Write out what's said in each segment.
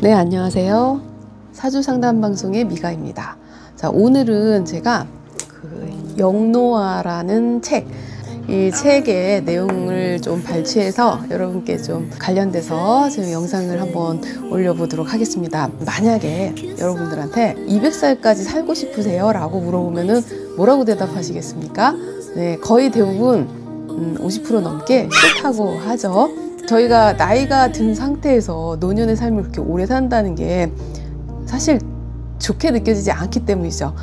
네, 안녕하세요. 사주상담방송의 미가입니다. 자, 오늘은 제가 영노화라는 이 책의 내용을 좀 발췌해서 여러분께 좀 관련돼서 지금 영상을 한번 올려보도록 하겠습니다. 만약에 여러분들한테 200살까지 살고 싶으세요? 라고 물어보면은 뭐라고 대답하시겠습니까? 네, 거의 대부분 50% 넘게 싫다고 하죠. 저희가 나이가 든 상태에서 노년의 삶을 그렇게 오래 산다는 게 사실 좋게 느껴지지 않기 때문이죠.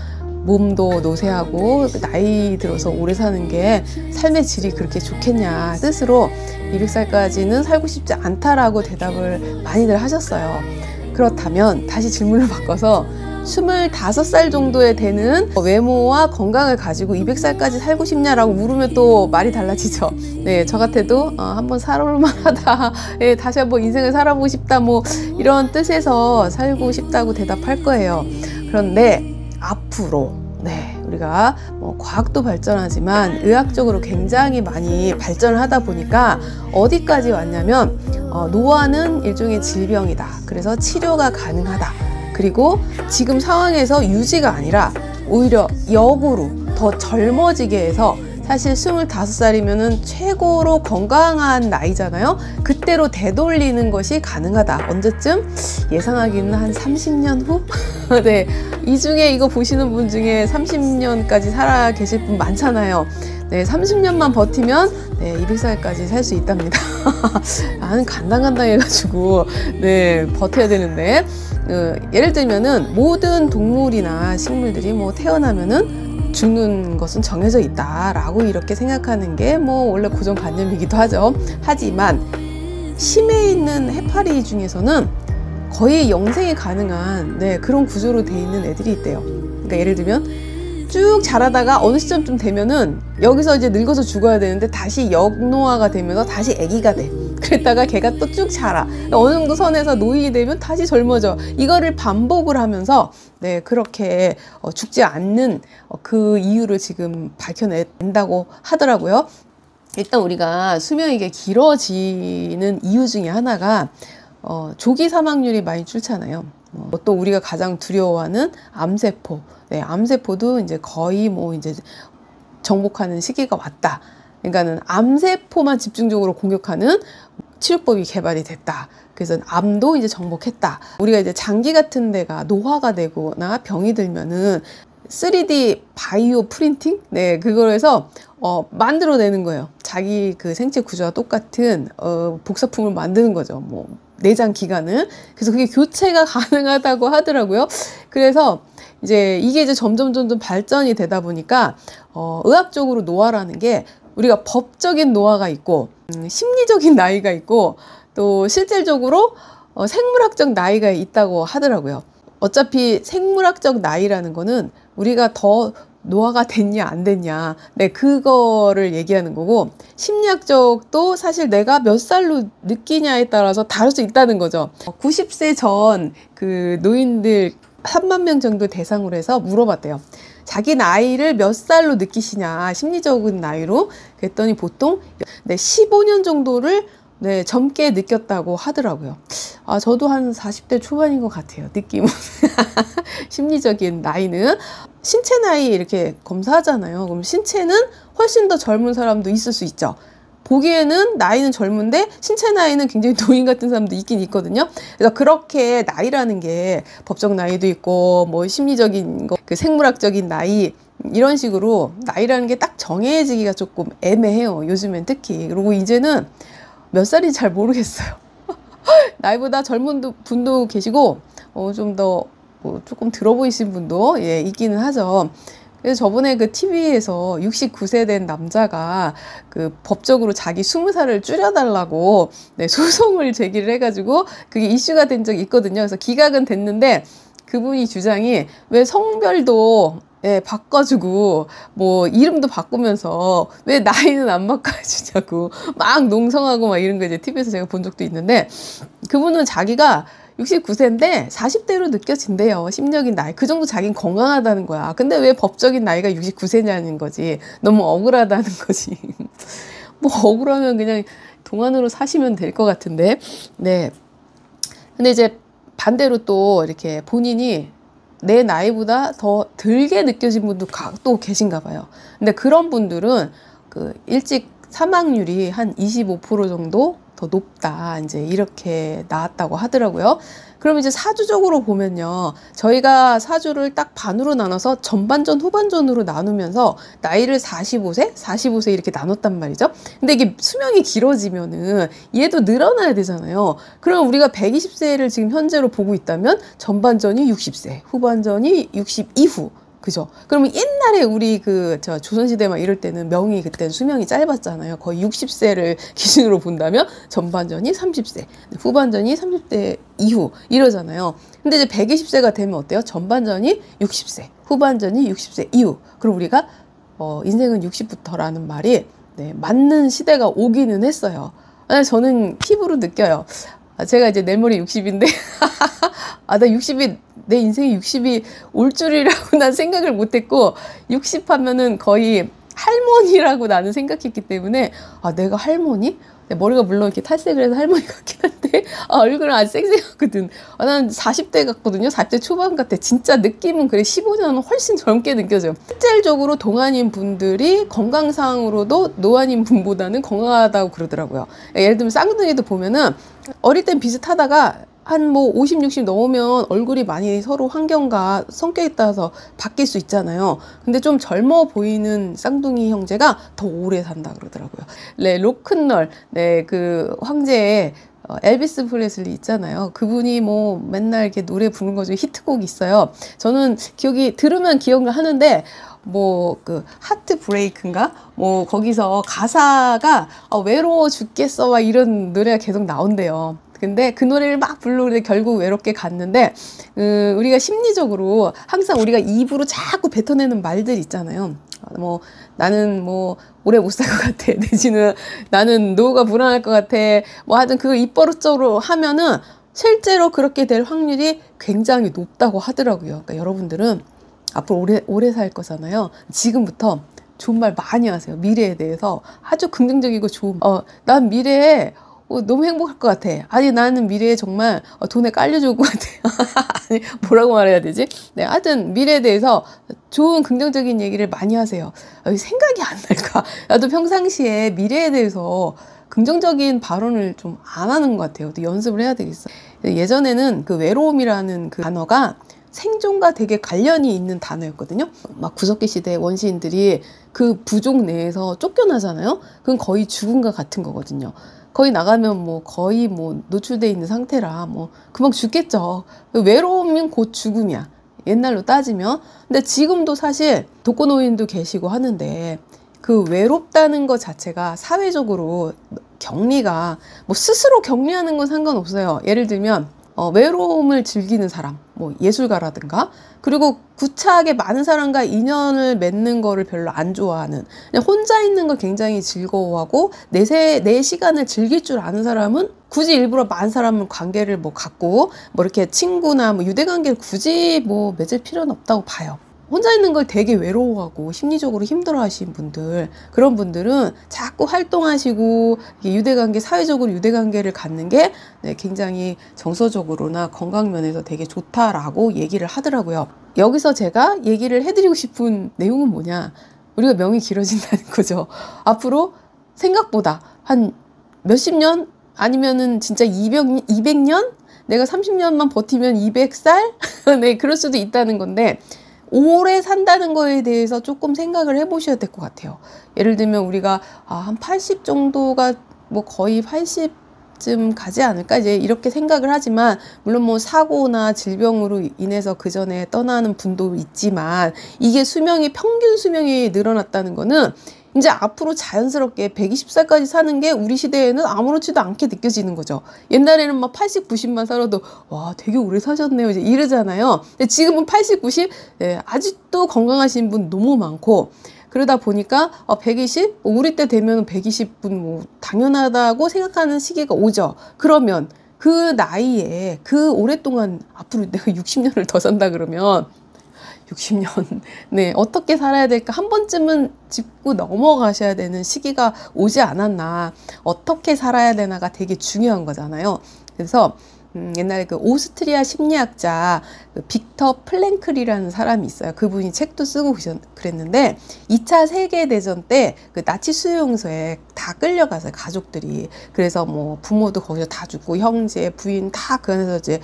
몸도 노쇠하고 나이 들어서 오래 사는 게 삶의 질이 그렇게 좋겠냐 뜻으로 200살까지는 살고 싶지 않다라고 대답을 많이들 하셨어요. 그렇다면 다시 질문을 바꿔서 25살 정도에 되는 외모와 건강을 가지고 200살까지 살고 싶냐라고 물으면 또 말이 달라지죠. 네, 저 같아도 한번 살아볼만 하다. 예, 다시 한번 인생을 살아보고 싶다. 뭐 이런 뜻에서 살고 싶다고 대답할 거예요. 그런데 앞으로 우리가 과학도 발전하지만 의학적으로 굉장히 많이 발전을 하다 보니까 어디까지 왔냐면 노화는 일종의 질병이다. 그래서 치료가 가능하다. 그리고 지금 상황에서 유지가 아니라 오히려 역으로 더 젊어지게 해서 사실 25살이면은 최고로 건강한 나이잖아요. 그때로 되돌리는 것이 가능하다. 언제쯤? 예상하기는 한 30년 후? 네, 이 중에 이거 보시는 분 중에 30년까지 살아 계실 분 많잖아요. 네, 30년만 버티면 200살까지 살 수 있답니다. 나는 간당간당해가지고 버텨야 되는데 예를 들면은 모든 동물이나 식물들이 태어나면은 죽는 것은 정해져 있다라고 이렇게 생각하는 게 원래 고정관념이기도 하죠. 하지만 심해에 있는 해파리 중에서는 거의 영생이 가능한 그런 구조로 돼 있는 애들이 있대요. 그러니까 예를 들면 쭉 자라다가 어느 시점쯤 되면은 여기서 이제 늙어서 죽어야 되는데 다시 역노화가 되면서 다시 아기가 돼. 그랬다가 걔가 또 쭉 자라. 어느 정도 선에서 노인이 되면 다시 젊어져. 이거를 반복을 하면서 그렇게 죽지 않는 그 이유를 지금 밝혀낸다고 하더라고요. 일단 우리가 수명이 길어지는 이유 중에 하나가 조기 사망률이 많이 줄잖아요. 또 우리가 가장 두려워하는 암세포. 암세포도 이제 거의 이제 정복하는 시기가 왔다. 그러니까는 암세포만 집중적으로 공격하는 치료법이 개발이 됐다. 그래서 암도 이제 정복했다. 우리가 이제 장기 같은 데가 노화가 되거나 병이 들면은 3D 바이오 프린팅? 그걸 해서 만들어내는 거예요. 자기 그 생체 구조와 똑같은 복사품을 만드는 거죠. 내장 기관을. 그래서 그게 교체가 가능하다고 하더라고요. 그래서 이게 이제 점점 발전이 되다 보니까 의학적으로 노화라는 게 우리가 법적인 노화가 있고 심리적인 나이가 있고 또 실질적으로 생물학적 나이가 있다고 하더라고요. 어차피 생물학적 나이라는 거는 우리가 더 노화가 됐냐 안 됐냐 그거를 얘기하는 거고, 심리학적도 사실 내가 몇 살로 느끼냐에 따라서 다를 수 있다는 거죠. 90세 전 그 노인들 3만 명 정도 대상으로 해서 물어봤대요. 자기 나이를 몇 살로 느끼시냐, 심리적인 나이로. 그랬더니 보통 15년 정도를 젊게 느꼈다고 하더라고요. 저도 한 40대 초반인 것 같아요, 느낌은. 심리적인 나이는. 신체 나이 이렇게 검사하잖아요. 그럼 신체는 훨씬 더 젊은 사람도 있을 수 있죠. 보기에는 나이는 젊은데 신체 나이는 굉장히 노인 같은 사람도 있긴 있거든요. 그래서 그렇게 나이라는 게 법적 나이도 있고 심리적인 거, 그 생물학적인 나이, 이런 식으로 나이라는 게 딱 정해지기가 조금 애매해요, 요즘엔 특히. 그리고 이제는 몇 살인지 잘 모르겠어요. 나이보다 젊은 분도 계시고 좀 더 조금 들어 보이신 분도 있기는 하죠. 그래서 저번에 그 TV에서 69세 된 남자가 그 법적으로 자기 20살을 줄여달라고 소송을 제기를 해가지고 그게 이슈가 된 적이 있거든요. 그래서 기각은 됐는데 그분이 주장이 왜 성별도 바꿔주고 이름도 바꾸면서 왜 나이는 안 바꿔주냐고 막 농성하고 막 이런 거 이제 TV에서 제가 본 적도 있는데, 그분은 자기가 69세인데 40대로 느껴진대요. 심리적인 나이. 그 정도 자기는 건강하다는 거야. 근데 왜 법적인 나이가 69세냐는 거지. 너무 억울하다는 거지. 억울하면 그냥 동안으로 사시면 될 것 같은데. 근데 이제 반대로 또 이렇게 본인이 내 나이보다 더 들게 느껴진 분도 또 계신가 봐요. 근데 그런 분들은 그 일찍 사망률이 한 25% 정도 더 높다, 이제 이렇게 나왔다고 하더라고요. 그럼 이제 사주적으로 보면요, 저희가 사주를 딱 반으로 나눠서 전반전, 후반전으로 나누면서 나이를 45세 이렇게 나눴단 말이죠. 근데 이게 수명이 길어지면은 얘도 늘어나야 되잖아요. 그럼 우리가 120세를 지금 현재로 보고 있다면 전반전이 60세, 후반전이 60 이후. 그죠? 그러면 옛날에 우리 조선시대 막 이럴 때는 명이 그때는 수명이 짧았잖아요. 거의 60세를 기준으로 본다면 전반전이 30세, 후반전이 30대 이후 이러잖아요. 근데 이제 120세가 되면 어때요? 전반전이 60세, 후반전이 60세 이후. 그럼 우리가 인생은 60부터라는 말이 맞는 시대가 오기는 했어요. 저는 피부로 느껴요. 제가 이제 내일 모레 60인데 내 인생에 60이 올 줄이라고 난 생각을 못했고, 60 하면은 거의 할머니라고 나는 생각했기 때문에, 내가 할머니? 머리가 물론 이렇게 탈색을 해서 할머니 같긴 한데, 얼굴은 아주 쌩쌩하거든. 난 40대 같거든요. 40대 초반 같아. 진짜 느낌은 그래. 15년은 훨씬 젊게 느껴져요. 실질적으로 동안인 분들이 건강상으로도 노안인 분보다는 건강하다고 그러더라고요. 예를 들면 쌍둥이도 보면은 어릴 땐 비슷하다가 한 50, 60 넘으면 얼굴이 많이 서로 환경과 성격에 따라서 바뀔 수 있잖아요. 근데 좀 젊어 보이는 쌍둥이 형제가 더 오래 산다 그러더라고요. 네, 로큰롤, 그 황제의 엘비스 프레슬리 있잖아요. 그분이 맨날 이렇게 노래 부르는 거 중에 히트곡이 있어요. 저는 들으면 기억을 하는데, 그 하트 브레이크인가? 거기서 가사가 외로워 죽겠어 와 이런 노래가 계속 나온대요. 근데 그 노래를 막 부르는데 결국 외롭게 갔는데, 우리가 심리적으로 항상 우리가 입으로 자꾸 뱉어내는 말들 있잖아요. 나는 오래 못 살 것 같아. 내지는 나는 노후가 불안할 것 같아. 하여튼 그걸 입버릇적으로 하면은 실제로 그렇게 될 확률이 굉장히 높다고 하더라고요. 그러니까 여러분들은 앞으로 오래 살 거잖아요. 지금부터 좋은 말 많이 하세요. 미래에 대해서 아주 긍정적이고 좋은, 난 미래에 너무 행복할 것 같아. 아니, 나는 미래에 정말 돈에 깔려줄 것 같아. 아니, 뭐라고 말해야 되지? 하여튼 미래에 대해서 좋은 긍정적인 얘기를 많이 하세요. 생각이 안 날까? 나도 평상시에 미래에 대해서 긍정적인 발언을 좀 안 하는 것 같아요. 또 연습을 해야 되겠어. 예전에는 그 외로움이라는 그 단어가 생존과 되게 관련이 있는 단어였거든요. 막 구석기 시대 원시인들이 그 부족 내에서 쫓겨나잖아요. 그건 거의 죽음과 같은 거거든요. 거기 나가면 거의 노출돼 있는 상태라 금방 죽겠죠. 외로우면 곧 죽음이야. 옛날로 따지면. 근데 지금도 사실 독거노인도 계시고 하는데, 그 외롭다는 것 자체가 사회적으로 격리가, 스스로 격리하는 건 상관없어요. 예를 들면 외로움을 즐기는 사람, 예술가라든가, 그리고 구차하게 많은 사람과 인연을 맺는 거를 별로 안 좋아하는, 그냥 혼자 있는 걸 굉장히 즐거워하고 내 시간을 즐길 줄 아는 사람은 굳이 일부러 많은 사람을 관계를 갖고 이렇게 친구나 유대관계를 굳이 맺을 필요는 없다고 봐요. 혼자 있는 걸 되게 외로워하고 심리적으로 힘들어하시는 분들, 그런 분들은 자꾸 활동하시고 유대관계, 사회적으로 유대관계를 갖는 게 굉장히 정서적으로나 건강면에서 되게 좋다라고 얘기를 하더라고요. 여기서 제가 얘기를 해드리고 싶은 내용은 뭐냐, 우리가 명이 길어진다는 거죠. 앞으로 생각보다 한 몇십 년, 아니면은 진짜 200년? 내가 30년만 버티면 200살? 네, 그럴 수도 있다는 건데, 오래 산다는 거에 대해서 조금 생각을 해보셔야 될 것 같아요. 예를 들면 우리가 한 80 정도가 거의 80쯤 가지 않을까, 이제 이렇게 생각을 하지만, 물론 사고나 질병으로 인해서 그 전에 떠나는 분도 있지만, 이게 평균 수명이 늘어났다는 거는 이제 앞으로 자연스럽게 120살까지 사는 게 우리 시대에는 아무렇지도 않게 느껴지는 거죠. 옛날에는 80, 90만 살아도 와, 되게 오래 사셨네요, 이제 이러잖아요. 근데 지금은 80, 90 아직도 건강하신 분 너무 많고, 그러다 보니까 120? 우리 때 되면 120분 당연하다고 생각하는 시기가 오죠. 그러면 그 나이에 오랫동안 앞으로 내가 60년을 더 산다 그러면 60년, 어떻게 살아야 될까? 한 번쯤은 짚고 넘어가셔야 되는 시기가 오지 않았나. 어떻게 살아야 되나가 되게 중요한 거잖아요. 그래서 옛날에 그 오스트리아 심리학자 그 빅터 플랭클이라는 사람이 있어요. 그분이 책도 쓰고 그랬는데 2차 세계대전 때 그 나치 수용소에 다 끌려가서 가족들이, 그래서 뭐 부모도 거기서 다 죽고 형제 부인 다 그 안에서 이제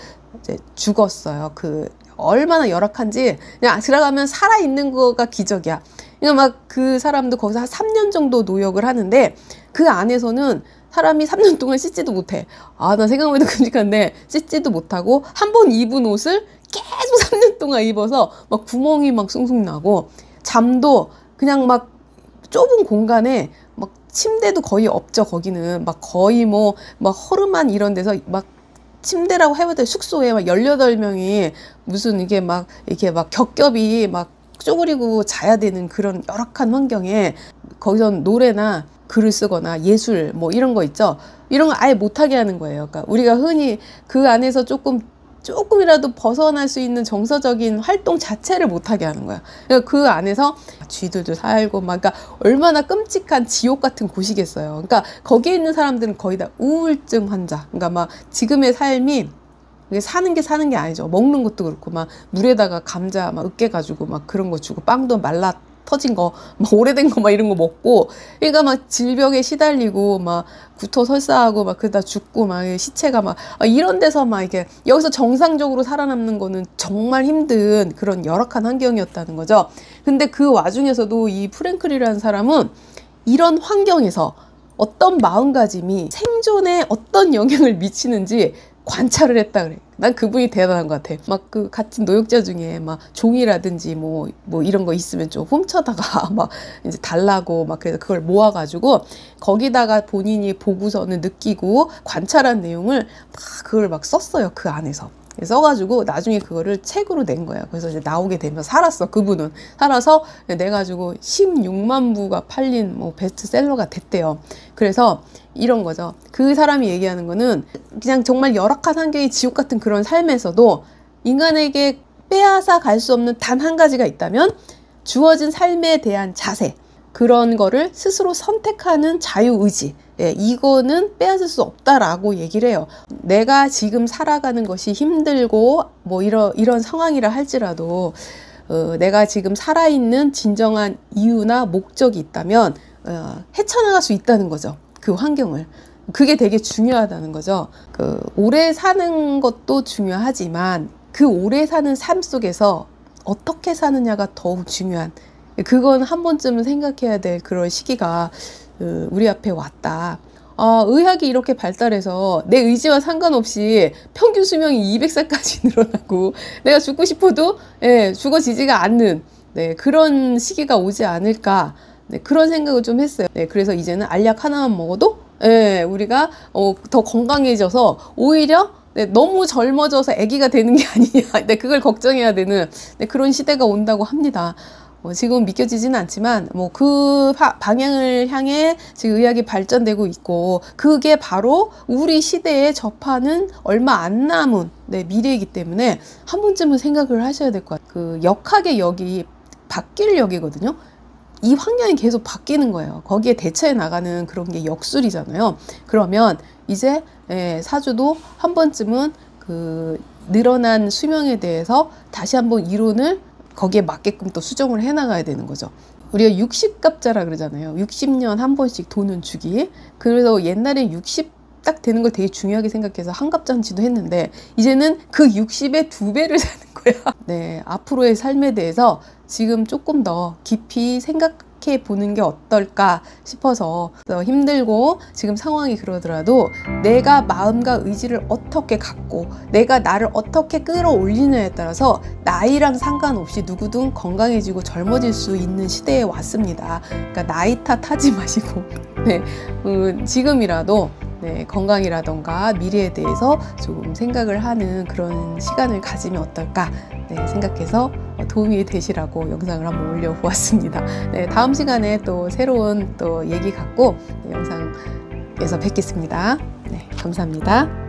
죽었어요. 그 얼마나 열악한지 그냥 들어가면 살아있는 거가 기적이야. 그러니까 막 그 사람도 거기서 한 3년 정도 노역을 하는데 그 안에서는 사람이 3년 동안 씻지도 못해. 아, 나 생각만 해도 끔찍한데 씻지도 못하고 한 번 입은 옷을 계속 3년 동안 입어서 막 구멍이 막 숭숭 나고, 잠도 그냥 막 좁은 공간에 막 침대도 거의 없죠. 거기는 막 거의 뭐 막 허름한 이런 데서 막 침대라고 해봤더니 숙소에 막 18명이 무슨 이게 막 이렇게 막 겹겹이 막 쪼그리고 자야 되는 그런 열악한 환경에 거기선 노래나 글을 쓰거나 예술 뭐 이런 거 있죠. 이런 거 아예 못하게 하는 거예요. 그러니까 우리가 흔히 그 안에서 조금이라도 벗어날 수 있는 정서적인 활동 자체를 못하게 하는 거야. 그러니까 그 안에서 쥐들도 살고 막, 그러니까 얼마나 끔찍한 지옥 같은 곳이겠어요. 그러니까 거기에 있는 사람들은 거의 다 우울증 환자. 그러니까 막 지금의 삶이 사는 게 아니죠. 먹는 것도 그렇고 막 물에다가 감자 막 으깨가지고 막 그런 거 주고, 빵도 말라 터진 거, 막 오래된 거 막 이런 거 먹고, 그러니까 막 질병에 시달리고 막 구토 설사하고 막 그러다 죽고 막 시체가 막 이런 데서 막 이게 여기서 정상적으로 살아남는 거는 정말 힘든 그런 열악한 환경이었다는 거죠. 근데 그 와중에서도 이 프랭클이라는 사람은 이런 환경에서 어떤 마음가짐이 생존에 어떤 영향을 미치는지 관찰을 했다 그래. 난 그분이 대단한 것 같아. 막 그 같은 노역자 중에 막 종이라든지 뭐 이런 거 있으면 좀 훔쳐다가 막 이제 달라고 막, 그래서 그걸 모아가지고 거기다가 본인이 보고서는 느끼고 관찰한 내용을 막 그걸 막 썼어요. 그 안에서. 써가지고 나중에 그거를 책으로 낸 거예요. 그래서 이제 나오게 되면 살았어. 그분은 살아서 내가지고 16만 부가 팔린 뭐 베스트셀러가 됐대요. 그래서 이런 거죠. 그 사람이 얘기하는 거는 그냥 정말 열악한 환경이 지옥 같은 그런 삶에서도 인간에게 빼앗아 갈 수 없는 단 한 가지가 있다면 주어진 삶에 대한 자세, 그런 거를 스스로 선택하는 자유의지, 이거는 빼앗을 수 없다라고 얘기를 해요. 내가 지금 살아가는 것이 힘들고 뭐 이런 상황이라 할지라도 내가 지금 살아있는 진정한 이유나 목적이 있다면 헤쳐나갈 수 있다는 거죠. 그 환경을. 그게 되게 중요하다는 거죠. 그 오래 사는 것도 중요하지만 그 오래 사는 삶 속에서 어떻게 사느냐가 더욱 중요한, 그건 한 번쯤은 생각해야 될 그런 시기가 우리 앞에 왔다. 의학이 이렇게 발달해서 내 의지와 상관없이 평균 수명이 200살까지 늘어나고 내가 죽고 싶어도 죽어지지가 않는 그런 시기가 오지 않을까, 그런 생각을 좀 했어요. 그래서 이제는 알약 하나만 먹어도 우리가 더 건강해져서 오히려 너무 젊어져서 아기가 되는 게 아니냐, 그걸 걱정해야 되는 그런 시대가 온다고 합니다. 지금 믿겨지지는 않지만 뭐 그 방향을 향해 지금 의학이 발전되고 있고, 그게 바로 우리 시대에 접하는 얼마 안 남은 미래이기 때문에 한 번쯤은 생각을 하셔야 될 것 같아요. 그 역학의 역이 바뀔 역이거든요. 이 환경이 계속 바뀌는 거예요. 거기에 대처해 나가는 그런 게 역술이잖아요. 그러면 이제 사주도 한 번쯤은 그 늘어난 수명에 대해서 다시 한번 이론을 거기에 맞게끔 또 수정을 해나가야 되는 거죠. 우리가 60갑자라 그러잖아요. 60년 한 번씩 도는 주기. 그래서 옛날에 60 딱 되는 걸 되게 중요하게 생각해서 한갑잔치도 했는데, 이제는 그 60의 2배를 사는 거야. 앞으로의 삶에 대해서 지금 조금 더 깊이 생각해 보는 게 어떨까 싶어서, 힘들고 지금 상황이 그러더라도 내가 마음과 의지를 어떻게 갖고 내가 나를 어떻게 끌어올리느냐에 따라서 나이랑 상관없이 누구든 건강해지고 젊어질 수 있는 시대에 왔습니다. 그러니까 나이 탓하지 마시고 지금이라도 건강이라던가 미래에 대해서 조금 생각을 하는 그런 시간을 가지면 어떨까 생각해서 도움이 되시라고 영상을 한번 올려보았습니다. 다음 시간에 또 새로운 또 얘기 갖고 영상에서 뵙겠습니다. 감사합니다.